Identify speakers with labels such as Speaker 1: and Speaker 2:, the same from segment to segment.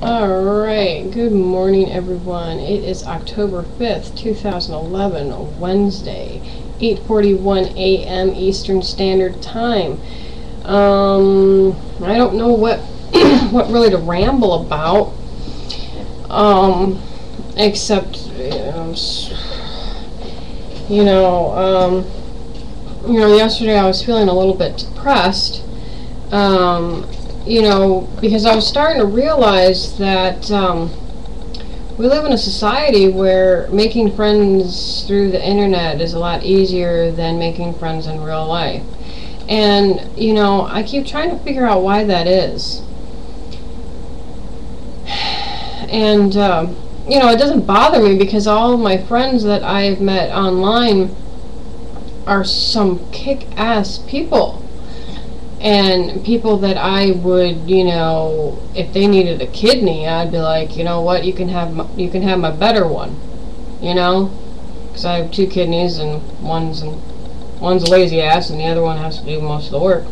Speaker 1: Alright, good morning everyone. It is October 5th, 2011, Wednesday, 8:41 a.m. Eastern Standard Time. I don't know what what really to ramble about, except, yesterday I was feeling a little bit depressed, because I was starting to realize that we live in a society where making friends through the internet is a lot easier than making friends in real life. And, I keep trying to figure out why that is. And, it doesn't bother me because all of my friends that I've met online are some kick-ass people. And people that I would, if they needed a kidney, I'd be like, you know what, you can have my better one, because I have two kidneys and one's a lazy ass and the other one has to do most of the work.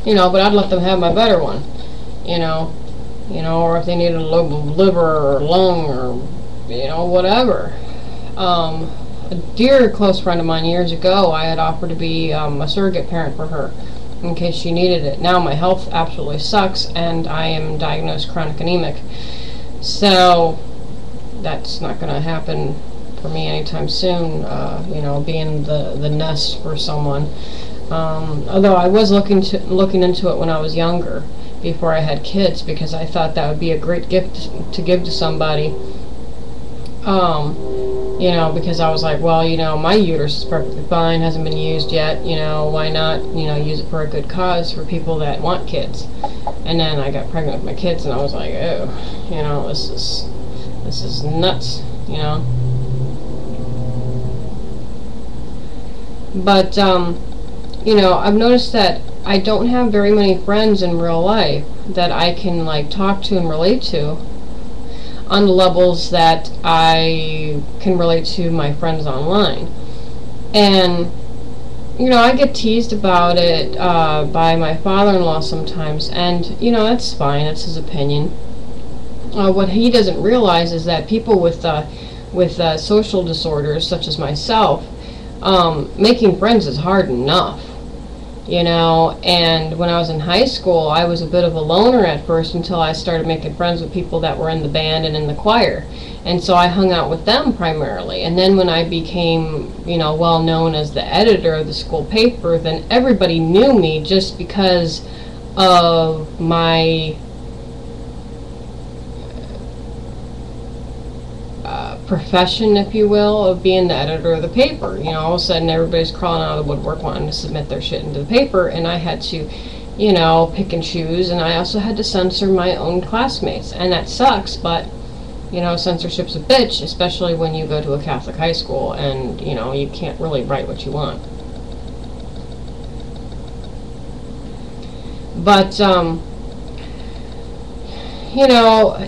Speaker 1: But I'd let them have my better one, or if they needed a liver or lung or, whatever. A dear close friend of mine years ago, I had offered to be a surrogate parent for her in case she needed it. Now my health absolutely sucks and I am diagnosed chronic anemic. So that's not going to happen for me anytime soon, being the nest for someone. Although I was looking into it when I was younger, before I had kids, because I thought that would be a great gift to give to somebody. Because I was like, well, my uterus is perfectly fine, hasn't been used yet, why not, use it for a good cause for people that want kids. And then I got pregnant with my kids, and I was like, oh, this is nuts, But, I've noticed that I don't have very many friends in real life that I can, talk to and relate to on the levels that I can relate to my friends online. And, I get teased about it by my father-in-law sometimes, and, that's fine, that's his opinion. What he doesn't realize is that people with social disorders, such as myself, making friends is hard enough. And when I was in high school, I was a bit of a loner at first until I started making friends with people that were in the band and in the choir. And so I hung out with them primarily. And then when I became, well known as the editor of the school paper, then everybody knew me just because of my profession, if you will, of being the editor of the paper. All of a sudden everybody's crawling out of the woodwork wanting to submit their shit into the paper, and I had to, pick and choose, and I also had to censor my own classmates, and that sucks, but, censorship's a bitch, especially when you go to a Catholic high school and, you can't really write what you want. But,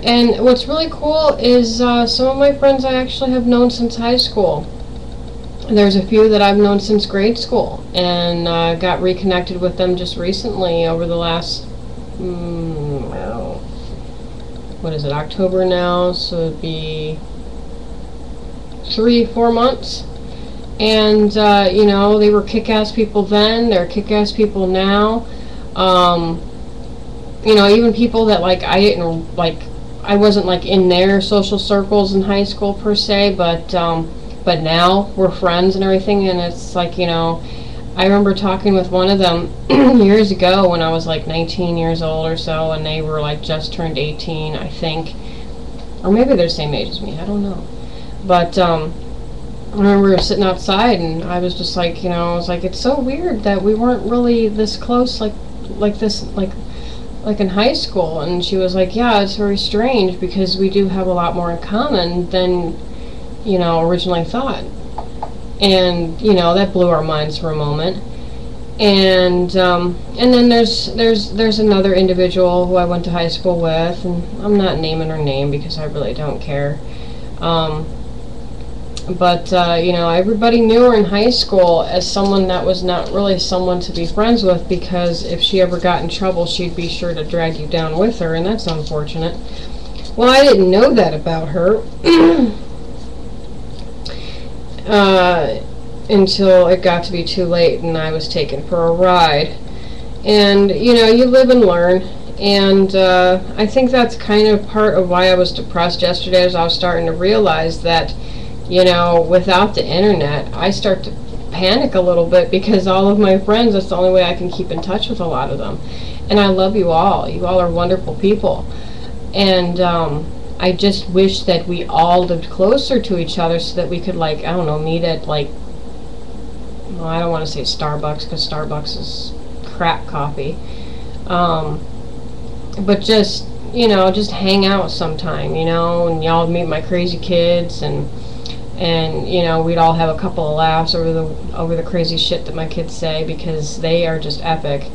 Speaker 1: and what's really cool is some of my friends I actually have known since high school. There's a few that I've known since grade school, and got reconnected with them just recently over the last, what is it, October now, so it'd be 3-4 months. And, they were kick-ass people then, they're kick-ass people now. Even people that, I wasn't, in their social circles in high school, per se, but now we're friends and everything, and it's I remember talking with one of them years ago when I was, 19 years old or so, and they were, just turned 18, I think. Or maybe they're the same age as me, I don't know. But, I remember we were sitting outside, and I was just I was like, it's so weird that we weren't really this close, like this, in high school. And she was like, yeah, it's very strange because we do have a lot more in common than, originally thought. And, that blew our minds for a moment. And then there's another individual who I went to high school with, and I'm not naming her name because I really don't care. But, you know, everybody knew her in high school as someone that was not really someone to be friends with, because if she ever got in trouble, she'd be sure to drag you down with her, and that's unfortunate. Well, I didn't know that about her until it got to be too late and I was taken for a ride. And, you know, you live and learn. And I think that's kind of part of why I was depressed yesterday, as I was starting to realize that, you know, without the internet, I start to panic a little bit, because all of my friends, that's the only way I can keep in touch with a lot of them. And I love you all. You all are wonderful people. And I just wish that we all lived closer to each other so that we could, like, I don't know, meet at, like, well, I don't want to say Starbucks, because Starbucks is crap coffee. But just, you know, just hang out sometime, you know, and y'all meet my crazy kids, and you know, we'd all have a couple of laughs over the crazy shit that my kids say, because they are just epic.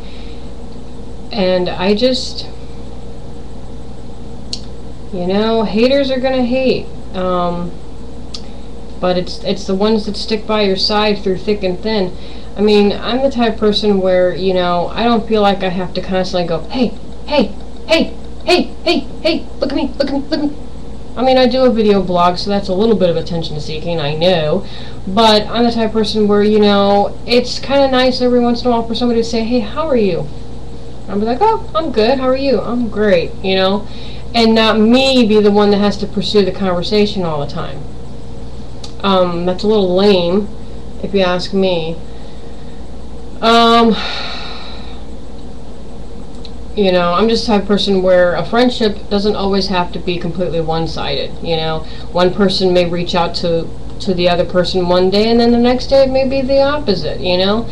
Speaker 1: And I just, you know, haters are gonna hate, but it's the ones that stick by your side through thick and thin. I mean, I'm the type of person where, you know, I don't feel like I have to constantly go, hey, hey, hey, hey, hey, hey, look at me, look at me, look at me. I mean, I do a video blog, so that's a little bit of attention seeking, I know, but I'm the type of person where, you know, it's kind of nice every once in a while for somebody to say, hey, how are you? I'll be like, oh, I'm good, how are you? I'm great, you know, and not me be the one that has to pursue the conversation all the time. That's a little lame, if you ask me. You know, I'm just the type of person where a friendship doesn't always have to be completely one-sided, you know. One person may reach out to the other person one day, and then the next day it may be the opposite, you know.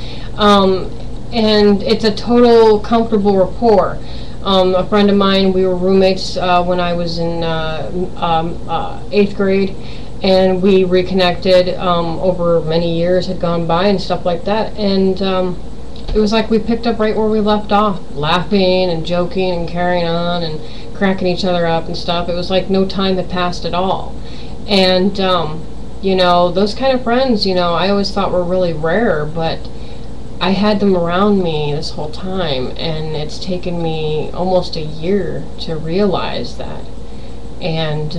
Speaker 1: And it's a total comfortable rapport. A friend of mine, we were roommates when I was in 8th grade, and we reconnected over many years had gone by and stuff like that, and it was like we picked up right where we left off, laughing and joking and carrying on and cracking each other up and stuff. It was like no time had passed at all. And you know, those kind of friends, you know, I always thought were really rare, but I had them around me this whole time, and it's taken me almost a year to realize that. And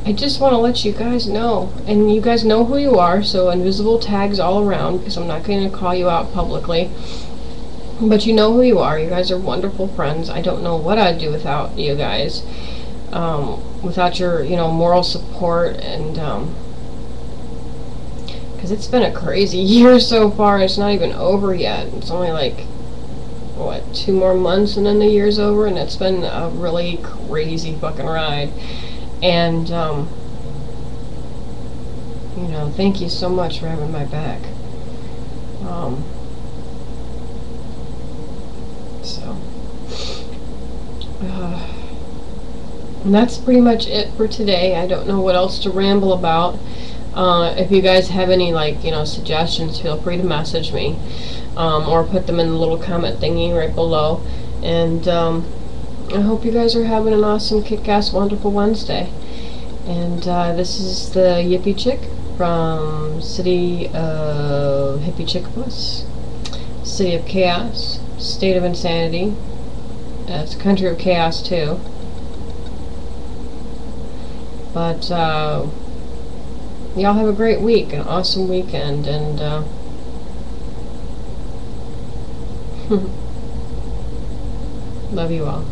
Speaker 1: I just want to let you guys know, and you guys know who you are, so invisible tags all around, because I'm not going to call you out publicly, but you know who you are. You guys are wonderful friends. I don't know what I'd do without you guys, without your, you know, moral support, and because it's been a crazy year so far. It's not even over yet. It's only like, what, 2 more months and then the year's over, and it's been a really crazy fucking ride. And, you know, thank you so much for having my back. And that's pretty much it for today. I don't know what else to ramble about. If you guys have any, like, you know, suggestions, feel free to message me, or put them in the little comment thingy right below. And, I hope you guys are having an awesome, kick-ass, wonderful Wednesday. And this is the Yippie Chick from City of Hippie Chick Bus, City of Chaos, State of Insanity. It's a country of chaos too. But y'all have a great week, an awesome weekend, and love you all.